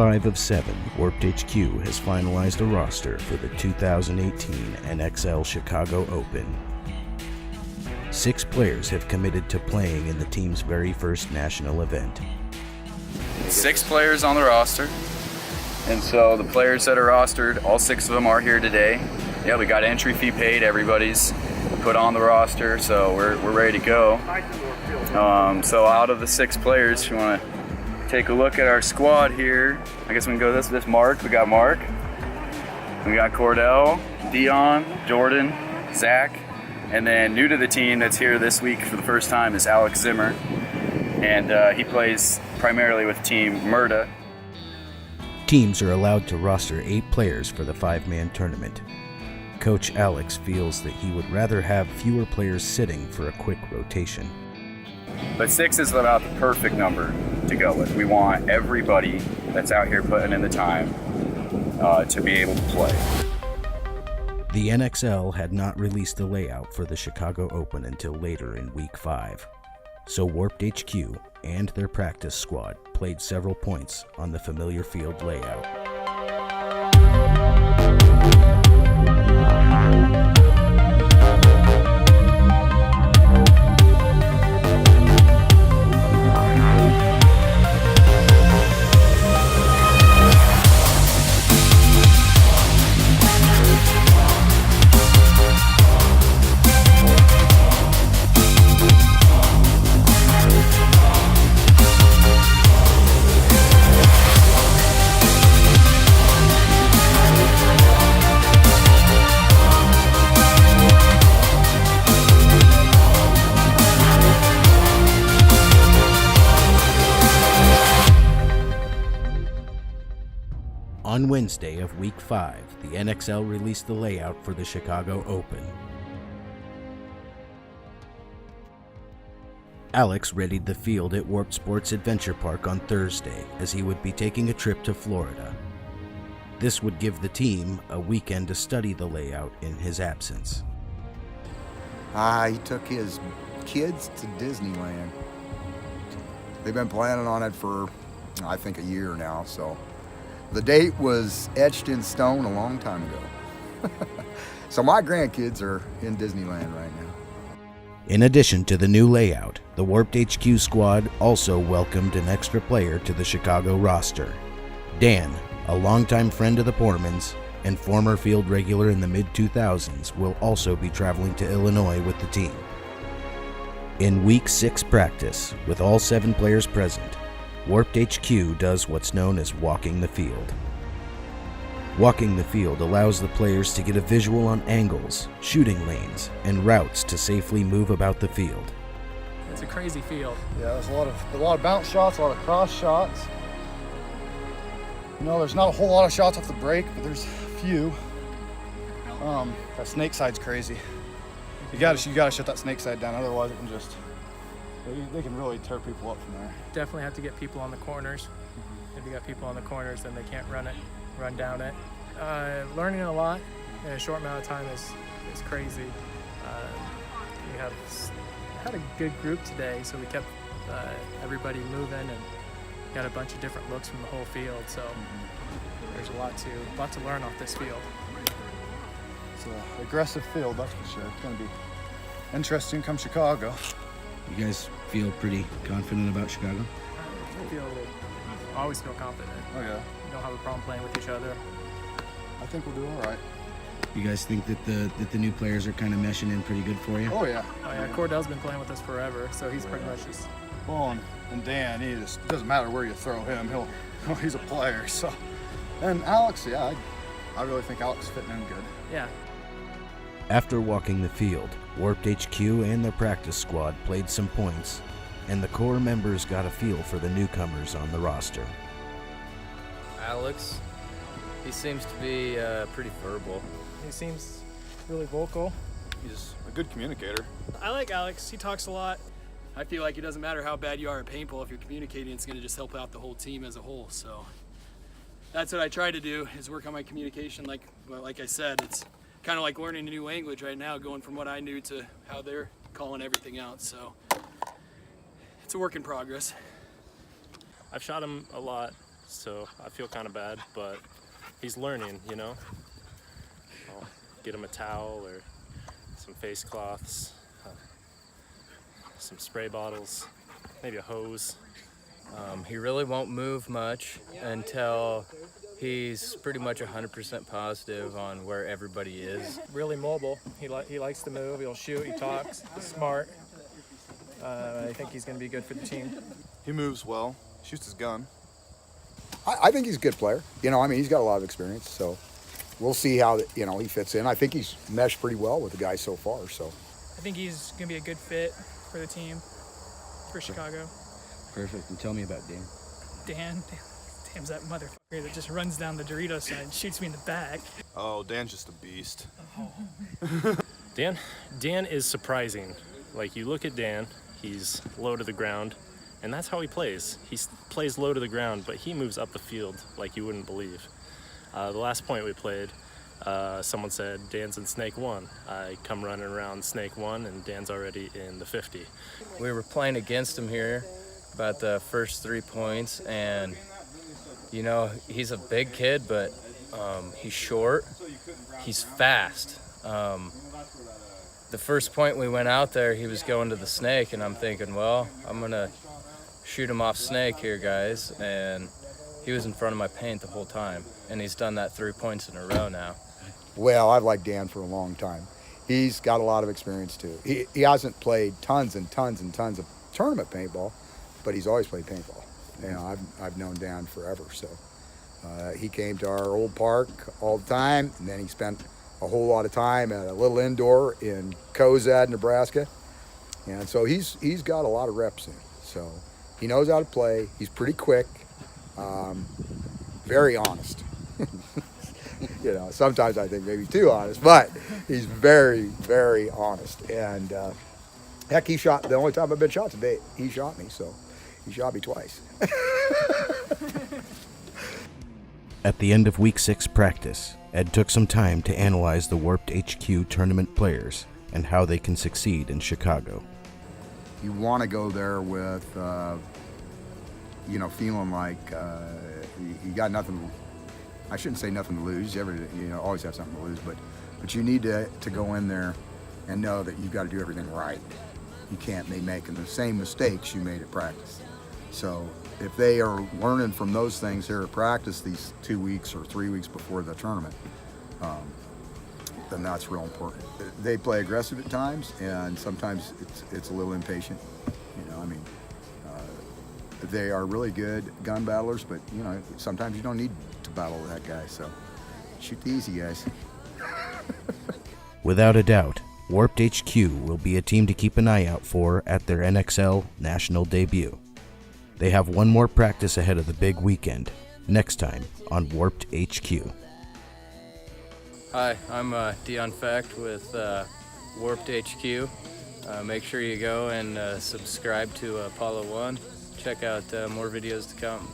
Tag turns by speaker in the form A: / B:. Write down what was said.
A: 5 of 7, Warped HQ has finalized a roster for the 2018 NXL Chicago Open. 6 players have committed to playing in the team's very first national event.
B: 6 players on the roster, and so the players that are rostered, all 6 of them are here today. Yeah, we got entry fee paid, everybody's put on the roster, so we're ready to go. So out of the 6 players, if you want to take a look at our squad here, I guess we can go this Mark. We got Mark, we got Cordell, Dion, Jordan, Zach, and then new to the team that's here this week for the first time is Alex Zimmer, and he plays primarily with Team Murda.
A: Teams are allowed to roster 8 players for the 5-man tournament. Coach Alex feels that he would rather have fewer players sitting for a quick rotation.
B: But 6 is about the perfect number to go with. We want everybody that's out here putting in the time to be able to play.
A: The NXL had not released the layout for the Chicago Open until later in Week 5, so Warped HQ and their practice squad played several points on the familiar field layout. On Wednesday of Week 5, the NXL released the layout for the Chicago Open. Alex readied the field at Warped Sports Adventure Park on Thursday, as he would be taking a trip to Florida. This would give the team a weekend to study the layout in his absence.
C: He took his kids to Disneyland. They've been planning on it for, I think, a year now, so the date was etched in stone a long time ago. So my grandkids are in Disneyland right now.
A: In addition to the new layout, the Warped HQ squad also welcomed an extra player to the Chicago roster. Dan, a longtime friend of the Pormans and former field regular in the mid-2000s, will also be traveling to Illinois with the team. In Week 6 practice, with all 7 players present, Warped HQ does what's known as walking the field. Walking the field allows the players to get a visual on angles, shooting lanes, and routes to safely move about the field.
D: It's a crazy field.
E: Yeah, there's a lot of bounce shots, a lot of cross shots. You know, there's not a whole lot of shots off the break, but there's a few. That snake side's crazy. You gotta shut that snake side down, otherwise it can just, they can really tear people up from there.
D: Definitely have to get people on the corners. If you got people on the corners, then they can't run down it. Learning a lot in a short amount of time is crazy. We had a good group today, so we kept everybody moving and got a bunch of different looks from the whole field. So there's a lot to learn off this field.
E: It's an aggressive field, that's for sure. It's going to be interesting come Chicago.
A: You guys feel pretty confident about Chicago?
D: I always feel confident.
E: Oh yeah.
D: We don't have a problem playing with each other.
E: I think we'll do all right.
A: You guys think that the new players are kind of meshing in pretty good for you?
E: Oh yeah.
D: Oh yeah, Cordell's been playing with us forever, so he's pretty much just...
E: Well, and Dan, he just doesn't matter where you throw him, he's a player. So, and Alex, yeah, I really think Alex is fitting in good.
D: Yeah.
A: After walking the field, Warped HQ and their practice squad played some points, and the core members got a feel for the newcomers on the roster.
F: Alex, he seems to be pretty verbal.
D: He seems really vocal.
E: He's a good communicator.
G: I like Alex. He talks a lot. I feel like it doesn't matter how bad you are at paintball. If you're communicating, it's going to just help out the whole team as a whole. So that's what I try to do, is work on my communication. Like I said, it's kind of like learning a new language right now, going from what I knew to how they're calling everything out. So it's a work in progress.
H: I've shot him a lot, so I feel kind of bad, but he's learning, you know. I'll get him a towel or some face cloths, some spray bottles, maybe a hose.
F: He really won't move much until he's pretty much 100% positive on where everybody is.
D: Really mobile. He likes to move. He'll shoot. He talks. He's smart. I think he's going to be good for the team.
E: He moves well, shoots his gun.
C: I think he's a good player. You know, I mean, he's got a lot of experience, so we'll see how, you know, he fits in. I think he's meshed pretty well with the guys so far, so.
D: I think he's going to be a good fit for the team, for Chicago.
I: Perfect. And tell me about Dan.
D: Dan's that motherfucker that just runs down the Dorito sign and shoots me in the back.
E: Oh, Dan's just a beast.
H: Dan is surprising. Like, you look at Dan, he's low to the ground, and that's how he plays. He plays low to the ground, but he moves up the field like you wouldn't believe. The last point we played, someone said, Dan's in snake 1. I come running around snake 1, and Dan's already in the 50.
F: We were playing against him here about the first 3 points, and you know, he's a big kid, but he's short, he's fast. The first point we went out there, he was going to the snake, and I'm thinking, well, I'm gonna shoot him off snake here, guys, and he was in front of my paint the whole time, and he's done that 3 points in a row now.
C: Well, I've liked Dan for a long time. He's got a lot of experience too. He hasn't played tons and tons and tons of tournament paintball, but he's always played paintball. You know, I've known Dan forever, so he came to our old park all the time, and then he spent a whole lot of time at a little indoor in Cozad, Nebraska, and so he's got a lot of reps in. So he knows how to play. He's pretty quick, very honest. You know, sometimes I think maybe too honest, but he's very, very honest. And heck, he shot, the only time I've been shot today, he shot me, so he shot me twice.
A: At the end of Week 6 practice, Ed took some time to analyze the Warped HQ tournament players and how they can succeed in Chicago.
C: You want to go there with, you know, feeling like you got nothing. I shouldn't say nothing to lose. You always have something to lose, but you need to go in there and know that you've got to do everything right. You can't be making the same mistakes you made at practice. So if they are learning from those things here at practice these 2 weeks or 3 weeks before the tournament, then that's real important. They play aggressive at times, and sometimes it's a little impatient. You know, I mean, they are really good gun battlers, but you know, sometimes you don't need to battle with that guy. So shoot the easy guys.
A: Without a doubt, Warped HQ will be a team to keep an eye out for at their NXL National debut. They have one more practice ahead of the big weekend, next time on Warped HQ.
F: Hi, I'm Dion Fecht with Warped HQ. Make sure you go and subscribe to Apollo 1. Check out more videos to come.